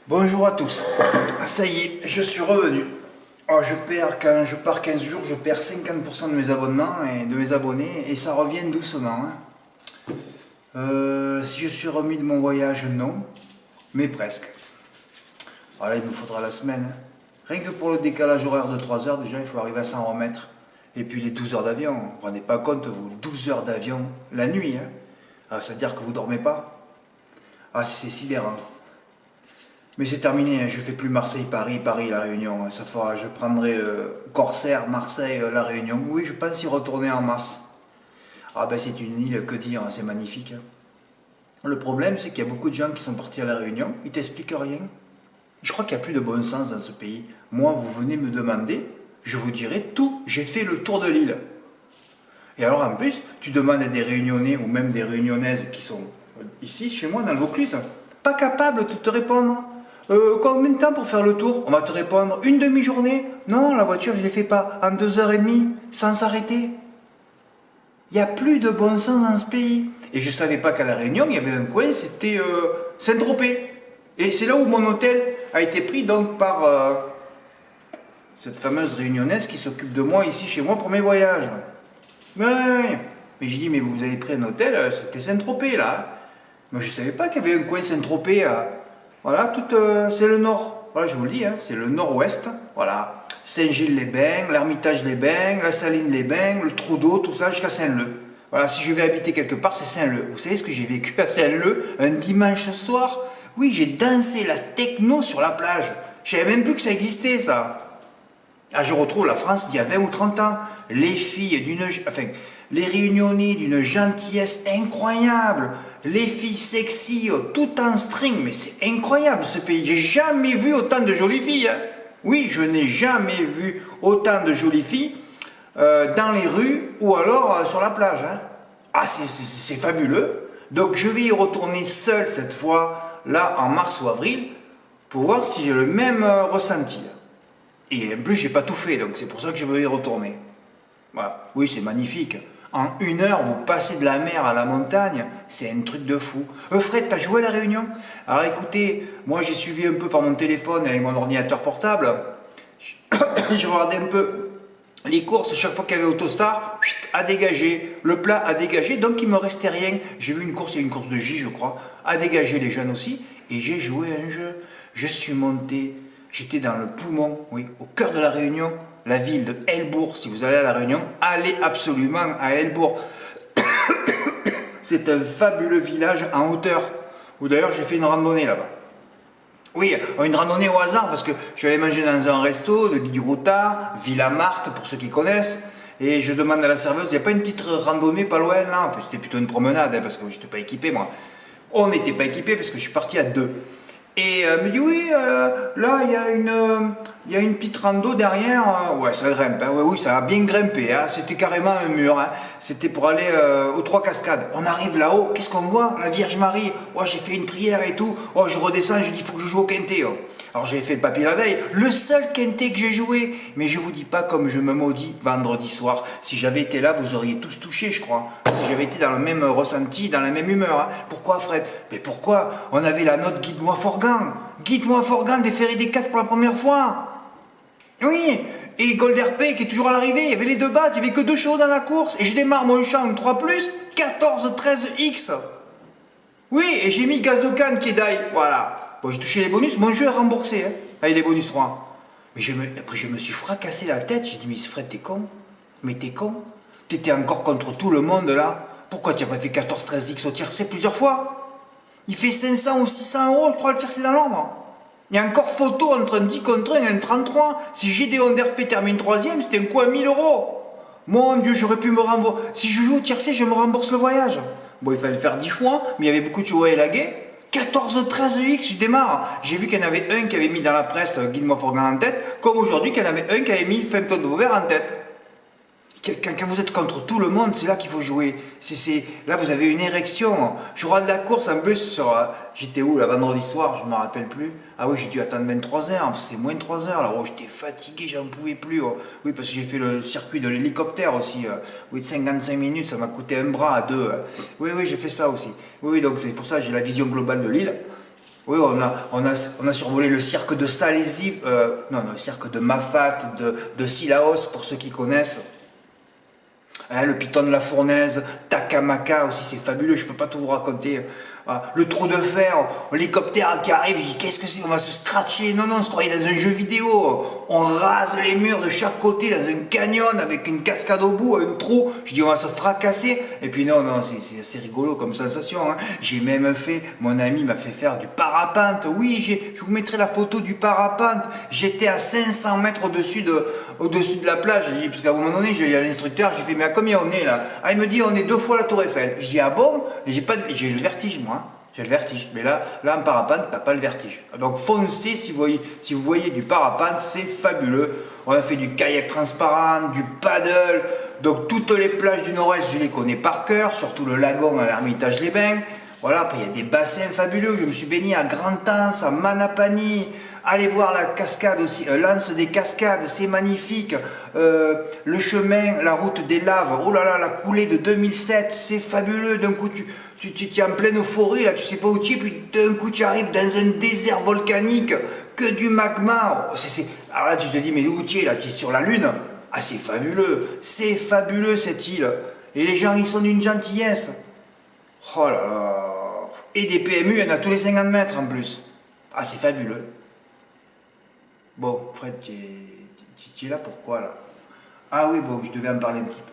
Bonjour à tous, ça y est, je suis revenu. Oh, quand je pars 15 jours, je perds 50% de mes abonnements et de mes abonnés et ça revient doucement. Si je suis remis de mon voyage, non, mais presque. Voilà, il me faudra la semaine. Rien que pour le décalage horaire de 3 heures, déjà, il faut arriver à s'en remettre. Et puis les 12 heures d'avion, vous ne vous rendez pas compte, vous, 12 heures d'avion la nuit. Ah, ça veut dire que vous ne dormez pas. Ah, c'est sidérant. Mais c'est terminé, je fais plus Marseille-Paris, Paris-La Réunion. Ça fera, je prendrai Corsair, Marseille, La Réunion. Oui, je pense y retourner en mars. Ah ben c'est une île, que dire, c'est magnifique. Le problème, c'est qu'il y a beaucoup de gens qui sont partis à La Réunion, ils t'expliquent rien. Je crois qu'il n'y a plus de bon sens dans ce pays. Moi, vous venez me demander, je vous dirai tout. J'ai fait le tour de l'île. Et alors en plus, tu demandes à des Réunionnais ou même des Réunionnaises qui sont ici, chez moi, dans le Vaucluse, pas capables de te répondre. Combien de temps pour faire le tour? On va te répondre une demi-journée. Non, la voiture, je ne l'ai fait pas. En 2h30, sans s'arrêter. Il n'y a plus de bon sens dans ce pays. Et je ne savais pas qu'à La Réunion, il y avait un coin, c'était Saint-Tropez. Et c'est là où mon hôtel a été pris donc par cette fameuse réunionnaise qui s'occupe de moi ici chez moi pour mes voyages. Ouais. Mais j'ai dit, mais vous avez pris un hôtel, c'était Saint-Tropez là. Mais je ne savais pas qu'il y avait un coin Saint-Tropez. Voilà, c'est le nord. Voilà, je vous le dis, c'est le nord-ouest. Voilà. Saint-Gilles-les-Bains, l'Hermitage-les-Bains, la Saline-les-Bains, le Trou-d'Eau, tout ça jusqu'à Saint-Leu. Voilà, si je vais habiter quelque part, c'est Saint-Leu. Vous savez ce que j'ai vécu à Saint-Leu un dimanche soir? Oui, j'ai dansé la techno sur la plage. Je savais même plus que ça existait, ça. Ah, je retrouve la France d'il y a 20 ou 30 ans. Les filles les réunionnais d'une gentillesse incroyable. Les filles sexy, tout en string. Mais c'est incroyable ce pays. J'ai jamais vu autant de jolies filles. Oui, je n'ai jamais vu autant de jolies filles dans les rues ou alors sur la plage. Ah, c'est fabuleux. Donc je vais y retourner seul cette fois, là en mars ou avril, pour voir si j'ai le même ressenti. Et en plus, j'ai pas tout fait, donc c'est pour ça que je veux y retourner. Voilà. Oui, c'est magnifique. En 1 heure, vous passez de la mer à la montagne, c'est un truc de fou. Fred, t'as joué à La Réunion? Alors écoutez, moi j'ai suivi un peu par mon téléphone avec mon ordinateur portable. Je regardais un peu les courses, chaque fois qu'il y avait Autostar, à dégager, le plat à dégager, donc il me restait rien. J'ai vu une course, il y a une course de J, je crois, à dégager les jeunes aussi, et j'ai joué à un jeu. Je suis monté, j'étais dans le poumon, oui, au cœur de La Réunion, la ville de Helbourg. Si vous allez à La Réunion, allez absolument à Helbourg. C'est un fabuleux village en hauteur, où d'ailleurs j'ai fait une randonnée là-bas. Oui, une randonnée au hasard, parce que je suis allé manger dans un resto de Guy du Routard, Villa Marthe, pour ceux qui connaissent, et je demande à la serveuse, il n'y a pas une petite randonnée pas loin là? Enfin, c'était plutôt une promenade, parce que je n'étais pas équipé moi. On n'était pas équipé, parce que je suis parti à 2. Et elle me dit, oui, là, il y a une petite rando derrière. Ouais, ça grimpe. Oui, ça a bien grimpé. C'était carrément un mur. C'était pour aller aux Trois Cascades. On arrive là-haut, qu'est-ce qu'on voit? La Vierge Marie. Oh, j'ai fait une prière et tout. Oh, je redescends, je dis, il faut que je joue au quintet. Alors, j'avais fait le papier la veille. Le seul quintet que j'ai joué. Mais je vous dis pas comme je me maudis vendredi soir. Si j'avais été là, vous auriez tous touché, je crois. Si j'avais été dans le même ressenti, dans la même humeur. Pourquoi, Fred? Mais pourquoi? On avait la note Guide-moi Forgan. Guide-moi Forgan des Ferré des 4 pour la première fois. Oui, et Golderpé qui est toujours à l'arrivée. Il y avait les deux battes, il n'y avait que 2 chevaux dans la course. Et je démarre mon champ 3+, 14-13X. Oui, et j'ai mis Gaz de Cannes qui est d'ail. Voilà. Bon, j'ai touché les bonus, mon jeu est remboursé, avec les bonus 3. Mais après, je me suis fracassé la tête. J'ai dit, mais Fred, t'es con? Mais t'es con? T'étais encore contre tout le monde là. Pourquoi tu n'as pas fait 14-13X au tiercé plusieurs fois? Il fait 500 ou 600 euros, je crois, le tiercé dans l'ombre. Il y a encore photo entre un 10 contre 1 et un 33. Si Gédéon Derpé termine 3ème, c'était un coup à 1000 euros. Mon Dieu, j'aurais pu me rembourser. Si je joue au tiercé, je me rembourse le voyage. Bon, il fallait le faire 10 fois, mais il y avait beaucoup de chevaux élagués. 14-13X, je démarre. J'ai vu qu'il y en avait un qui avait mis dans la presse Guide-moi Forgan en tête, comme aujourd'hui qu'il y en avait un qui avait mis Femme de Vauvert en tête. Quand vous êtes contre tout le monde, c'est là qu'il faut jouer. Là, vous avez une érection. Je regarde la course en plus j'étais où, là, vendredi soir, je ne me rappelle plus. Ah oui, j'ai dû attendre 23 heures, c'est moins de 3 heures. Alors, j'étais fatigué, j'en pouvais plus. Oui, parce que j'ai fait le circuit de l'hélicoptère aussi. Oui, de 55 minutes, ça m'a coûté un bras à 2. Oui, j'ai fait ça aussi. Oui, donc c'est pour ça que j'ai la vision globale de l'île. Oui, on a survolé le cirque de Salésie, non, le cirque de Mafat, de Sillaos, pour ceux qui connaissent. Hein, le piton de la Fournaise, Takamaka aussi, c'est fabuleux, je peux pas tout vous raconter. Ah, le trou de fer, l'hélicoptère qui arrive, je dis qu'est-ce que c'est, on va se scratcher. Non, non, on se croyait dans un jeu vidéo. On rase les murs de chaque côté dans un canyon avec une cascade au bout, un trou. Je dis on va se fracasser. Et puis non, non, c'est assez rigolo comme sensation. Hein. J'ai même fait, mon ami m'a fait faire du parapente. Oui, je vous mettrai la photo du parapente. J'étais à 500 mètres au-dessus de la plage. Je dis, parce qu'à un moment donné, j'ai dit à l'instructeur, j'ai fait mais à combien on est là? Ah, il me dit on est 2 fois la tour Eiffel. Je dis ah bon? J'ai le vertige moi. J'ai le vertige, mais là en parapente, t'as pas le vertige. Donc foncez si vous voyez du parapente, c'est fabuleux. On a fait du kayak transparent, du paddle, donc toutes les plages du Nord-Est, je les connais par cœur, surtout le lagon à l'Ermitage-les-Bains. Voilà, après il y a des bassins fabuleux, je me suis baigné à Grand-Anse, à Manapani. Allez voir la cascade aussi, l'Anse des Cascades, c'est magnifique. Le chemin, la route des laves, oh là là, la coulée de 2007, c'est fabuleux. D'un coup, tu es en pleine forêt, là, tu sais pas où tu es, puis d'un coup, tu arrives dans un désert volcanique, que du magma. Alors là, tu te dis, mais où tu es, là, tu es sur la Lune. Ah, c'est fabuleux cette île. Et les gens, ils sont d'une gentillesse. Oh là là. Et des PMU, il y en a tous les 50 mètres en plus. Ah, c'est fabuleux. Bon, Fred, tu es là pourquoi là? Ah oui, bon, je devais en parler un petit peu.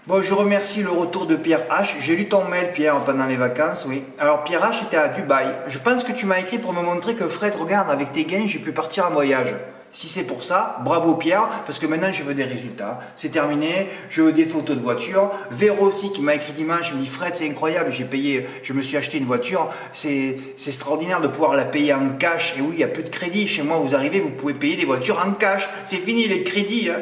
Bon, je remercie le retour de Pierre H. J'ai lu ton mail, Pierre, pendant les vacances, oui. Alors, Pierre H était à Dubaï. Je pense que tu m'as écrit pour me montrer que Fred, regarde, avec tes gains, j'ai pu partir en voyage. Si c'est pour ça, bravo Pierre, parce que maintenant je veux des résultats. C'est terminé, je veux des photos de voiture. Véro aussi qui m'a écrit dimanche, me dit Fred, c'est incroyable, je me suis acheté une voiture, c'est extraordinaire de pouvoir la payer en cash. Et oui, il n'y a plus de crédit. Chez moi, vous arrivez, vous pouvez payer des voitures en cash. C'est fini les crédits. Hein.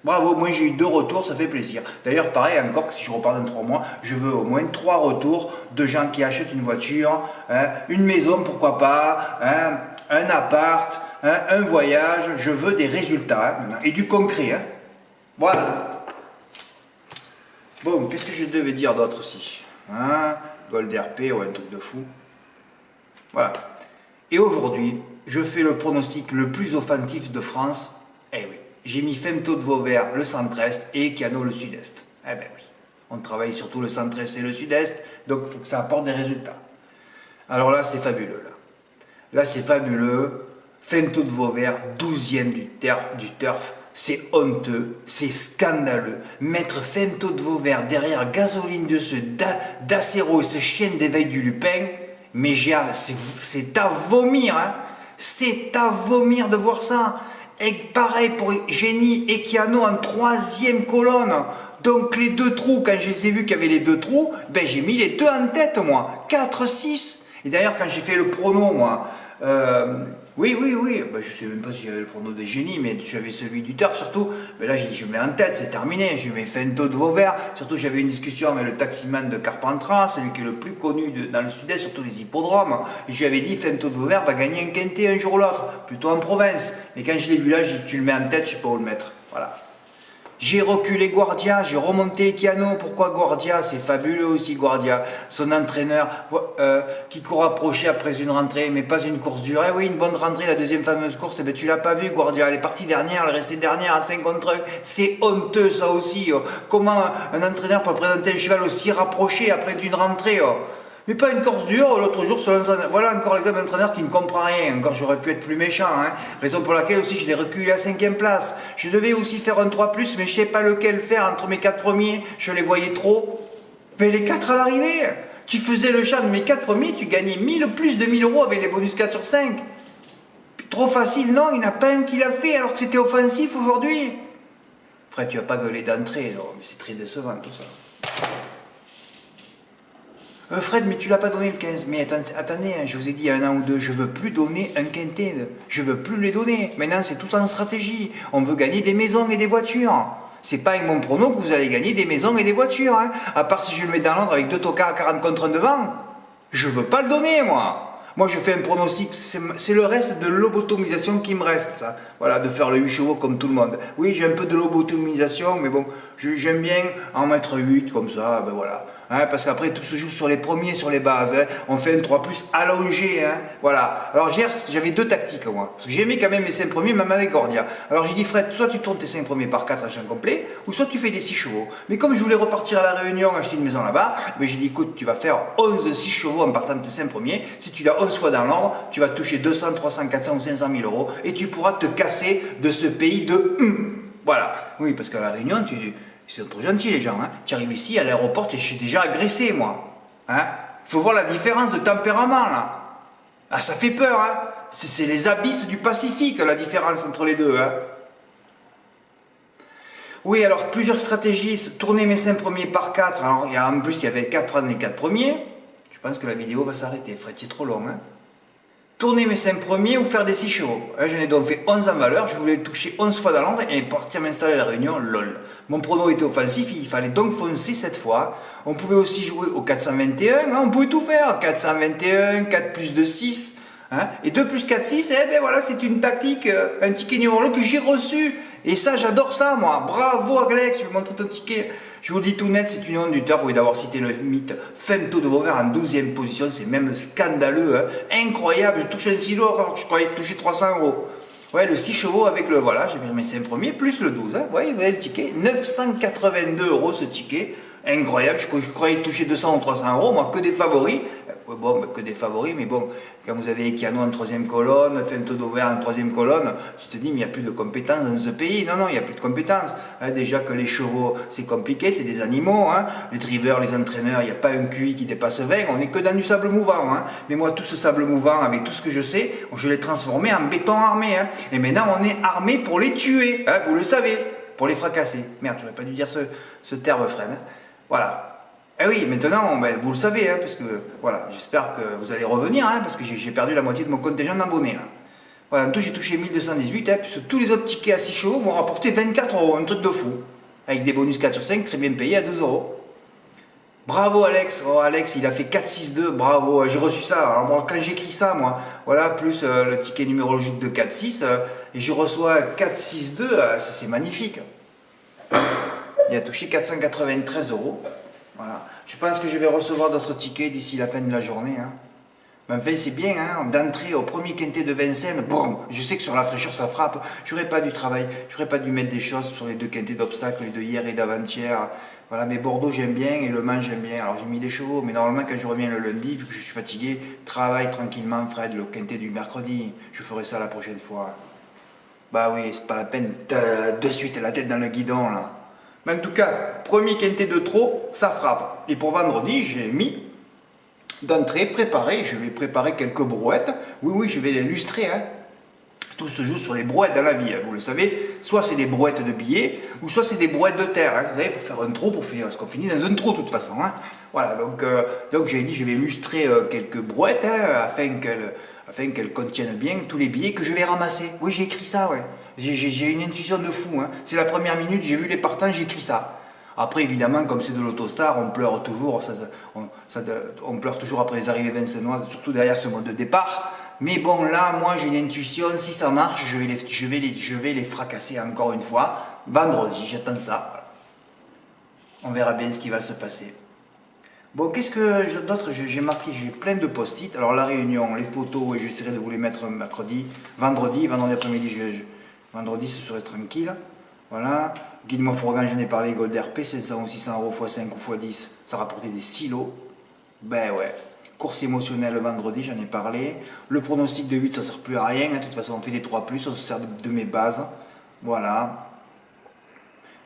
Bravo, moi j'ai eu 2 retours, ça fait plaisir. D'ailleurs, pareil, encore, si je repars dans 3 mois, je veux au moins 3 retours de gens qui achètent une voiture, hein, une maison, pourquoi pas, hein, un appart, hein, un voyage. Je veux des résultats hein, et du concret. Hein. Voilà. Bon, qu'est-ce que je devais dire d'autre aussi hein, Gold RP ou un truc de fou. Voilà. Et aujourd'hui, je fais le pronostic le plus offensif de France. Eh oui. J'ai mis Femto de Vauvert, le centre-est, et Cano, le sud-est. Eh ben oui, on travaille surtout le centre-est et le sud-est, donc il faut que ça apporte des résultats. Alors là, c'est fabuleux. Là c'est fabuleux. Femto de Vauvert, 12e du turf. C'est honteux, c'est scandaleux. Mettre Femto de Vauvert derrière Gasoline de ce Dacero et ce chien d'éveil du Lupin, mais c'est à vomir. Hein. C'est à vomir de voir ça. Et pareil pour Génie et Kiano en 3e colonne. Donc les 2 trous, quand je les ai vus qu'il y avait les 2 trous, ben j'ai mis les 2 en tête moi. 4, 6. Et d'ailleurs quand j'ai fait le prono moi, oui, ben, je ne sais même pas si j'avais le prono de Génie, mais j'avais celui du turf surtout. Mais là j'ai dit je mets en tête, c'est terminé, je mets Femto de Vauvert. Surtout j'avais une discussion avec le taximan de Carpentras, celui qui est le plus connu dans le sud-est, surtout les hippodromes. Et je lui avais dit Femto de Vauvert va gagner un quintet un jour ou l'autre, plutôt en province. Et quand je l'ai vu là, j'ai dit tu le mets en tête, je ne sais pas où le mettre. Voilà. J'ai reculé Guardia, j'ai remonté Kiano. Pourquoi Guardia? C'est fabuleux aussi Guardia. Son entraîneur qui court approché après une rentrée, mais pas une course dure. Eh oui, une bonne rentrée, la 2e fameuse course, eh ben, tu l'as pas vu Guardia. Elle est partie dernière, elle est restée dernière à 5 contre 1. C'est honteux ça aussi. Oh. Comment un entraîneur peut présenter un cheval aussi rapproché après une rentrée oh. Mais pas une course dure, l'autre jour, voilà encore l'exemple d'un entraîneur qui ne comprend rien. Encore, j'aurais pu être plus méchant. Hein. Raison pour laquelle aussi je l'ai reculé à 5e place. Je devais aussi faire un 3+, mais je ne sais pas lequel faire entre mes 4 premiers. Je les voyais trop. Mais les 4 à l'arrivée, tu faisais le champ de mes 4 premiers, tu gagnais plus de 1000 euros avec les bonus 4 sur 5. Trop facile, non, il n'y en a pas un qui l'a fait alors que c'était offensif aujourd'hui. Frère, tu vas pas gueuler d'entrée, mais c'est très décevant tout ça. Fred, mais tu l'as pas donné le 15. Mais attendez, hein, je vous ai dit il y a 1 an ou 2, je veux plus donner un quintet. Je veux plus les donner. Maintenant, c'est tout en stratégie. On veut gagner des maisons et des voitures. C'est pas avec mon prono que vous allez gagner des maisons et des voitures. Hein. À part si je le mets dans l'ordre avec 2 tocards à 40 contre 1 devant. Je veux pas le donner, moi. Moi, je fais un pronostic. C'est le reste de lobotomisation qui me reste, ça. Voilà, de faire le 8 chevaux comme tout le monde. Oui, j'ai un peu de lobotomisation, mais bon, j'aime bien en mettre 8 comme ça, ben voilà. hein, parce qu'après tout se joue sur les premiers, sur les bases. Hein. On fait un 3 plus allongé. Hein, voilà. Alors hier, j'avais 2 tactiques moi. Parce que j'aimais quand même mes 5 premiers, même avec Gordia. Alors j'ai dit Fred, soit tu tournes tes 5 premiers par 4 à champ complet, ou soit tu fais des 6 chevaux. Mais comme je voulais repartir à la Réunion, acheter une maison là-bas, j'ai dit écoute, tu vas faire 11 6 chevaux en partant de tes 5 premiers. Si tu l'as 11 fois dans l'ordre, tu vas toucher 200, 300, 400 ou 500 000 euros et tu pourras te casser de ce pays de voilà. Oui, parce qu'à la Réunion, ils sont trop gentils les gens. Hein. Tu arrives ici à l'aéroport, je suis déjà agressé moi. Hein. Faut voir la différence de tempérament là. Ah, ça fait peur. Hein. C'est les abysses du Pacifique la différence entre les deux. Hein. Oui, alors plusieurs stratégies. Tourner mes 5 premiers par 4. Alors, en plus, il y avait qu'à prendre les 4 premiers. Je pense que la vidéo va s'arrêter. Fred, c'est trop long. Hein. Tourner mes 5 premiers ou faire des 6 chevaux. J'en ai donc fait 11 en valeur, je voulais toucher 11 fois dans l'ordre et partir m'installer à la Réunion, lol. Mon prono était offensif, il fallait donc foncer cette fois. On pouvait aussi jouer au 421, hein, on pouvait tout faire. 421, 4 plus 2, 6. Hein, et 2 plus 4, 6, eh ben voilà, c'est une tactique, un ticket numérologique que j'ai reçu. Et ça, j'adore ça, moi. Bravo, Alex, je vais montrer ton ticket. Je vous dis tout net, c'est une honte du turf. Vous d'avoir cité le mythe Femto de Vauvert en 12e position. C'est même scandaleux, hein. Incroyable. Je touche un silo alors que je croyais toucher 300 euros. Ouais, le 6 chevaux avec le, voilà, j'ai mis mes 5 premiers, plus le 12. Hein. Ouais, vous avez le ticket. 982 euros ce ticket. Incroyable. Je croyais toucher 200 ou 300 euros. Moi, que des favoris. Bon, que des favoris, mais bon, quand vous avez Equiano en 3e colonne, Femto d'Auvergne en 3e colonne, tu te dis, mais il n'y a plus de compétences dans ce pays. Non, il n'y a plus de compétences. Hein, déjà que les chevaux, c'est compliqué, c'est des animaux. Hein. Les drivers, les entraîneurs, il n'y a pas un QI qui dépasse 20, on n'est que dans du sable mouvant. Hein. Mais moi, tout ce sable mouvant, avec tout ce que je sais, je l'ai transformé en béton armé. Hein. Et maintenant, on est armé pour les tuer, hein, vous le savez, pour les fracasser. Merde, j'aurais pas dû dire ce terme, Fred. Hein. Voilà. Eh oui, maintenant, ben, vous le savez, hein, parce que voilà, j'espère que vous allez revenir, hein, parce que j'ai perdu la moitié de mon contingent d'abonnés. Voilà, en tout, j'ai touché 1218, hein, puisque tous les autres tickets à 6 chevaux m'ont rapporté 24 euros, un truc de fou. Avec des bonus 4 sur 5, très bien payés à 12 euros. Bravo Alex, oh Alex, il a fait 4-6-2, bravo, j'ai reçu ça. Alors, moi, quand j'écris ça, moi, voilà, plus le ticket numérologique de 4-6, et je reçois 4-6-2, c'est magnifique. Il a touché 493 euros. Voilà. Je pense que je vais recevoir d'autres tickets d'ici la fin de la journée. Hein. Mais enfin, c'est bien, hein, d'entrer au premier quintet de Vincennes. Bon, je sais que sur la fraîcheur, ça frappe. J'aurais pas dû travailler, j'aurais pas dû mettre des choses sur les 2 quintets d'obstacles, les de hier et d'avant-hier. Voilà, mais Bordeaux, j'aime bien et Le Mans, j'aime bien. Alors, j'ai mis des chevaux, mais normalement, quand je reviens le lundi, vu que je suis fatigué, travaille tranquillement, Fred, le quintet du mercredi. Je ferai ça la prochaine fois. Bah oui, c'est pas la peine de suite la tête dans le guidon, là. Mais en tout cas, premier quintet de trop, ça frappe. Et pour vendredi, j'ai mis d'entrée préparé. Je vais préparer quelques brouettes. Oui, je vais les illustrer. Hein. Tout se joue sur les brouettes dans la vie, hein, vous le savez. Soit c'est des brouettes de billets, ou soit c'est des brouettes de terre. Hein, vous savez, pour faire un trou, parce qu'on finit dans un trou de toute façon. Hein. Voilà, donc j'ai dit, je vais illustrer quelques brouettes hein, afin qu'elles contiennent bien tous les billets que je vais ramasser. Oui, j'ai écrit ça, ouais. J'ai une intuition de fou. Hein. C'est la première minute, j'ai vu les partants, j'ai écrit ça. Après, évidemment, comme c'est de l'autostar, on pleure toujours. On pleure toujours après les arrivées vincenoises, surtout derrière ce mode de départ. Mais bon, là, moi, j'ai une intuition. Si ça marche, je vais les fracasser encore une fois. Vendredi, j'attends ça. On verra bien ce qui va se passer. Bon, qu'est-ce que d'autre j'ai marqué? J'ai plein de post-it. Alors, la réunion, les photos, et j'essaierai de vous les mettre vendredi après-midi. Vendredi, ce serait tranquille. Voilà. Guide Montforgan, j'en ai parlé. Gold RP, 500 ou 600 euros x 5 ou x 10. Ça rapportait des silos. Ben ouais. Course émotionnelle vendredi, j'en ai parlé. Le pronostic de 8, ça ne sert plus à rien. Hein. De toute façon, on fait des 3+, on se sert de mes bases. Voilà.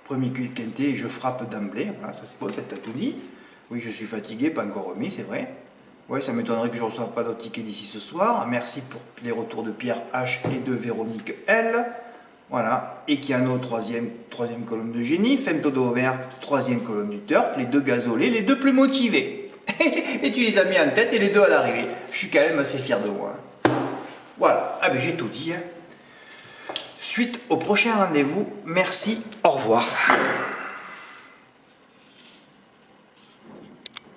Premier quintet, je frappe d'emblée. Voilà, ça c'est bon, t'as tout dit. Oui, je suis fatigué, pas encore remis, c'est vrai. Oui, ça m'étonnerait que je ne reçoive pas d'autres tickets d'ici ce soir. Merci pour les retours de Pierre H et de Véronique L. Voilà. Equiano, troisième colonne de génie. Femto d'Auvergne, 3e colonne du turf. Les 2 gasolés, les 2 plus motivés. Et tu les as mis en tête et les 2 à l'arrivée. Je suis quand même assez fier de moi. Voilà. Ah ben j'ai tout dit. Hein. Suite au prochain rendez-vous. Merci. Au revoir.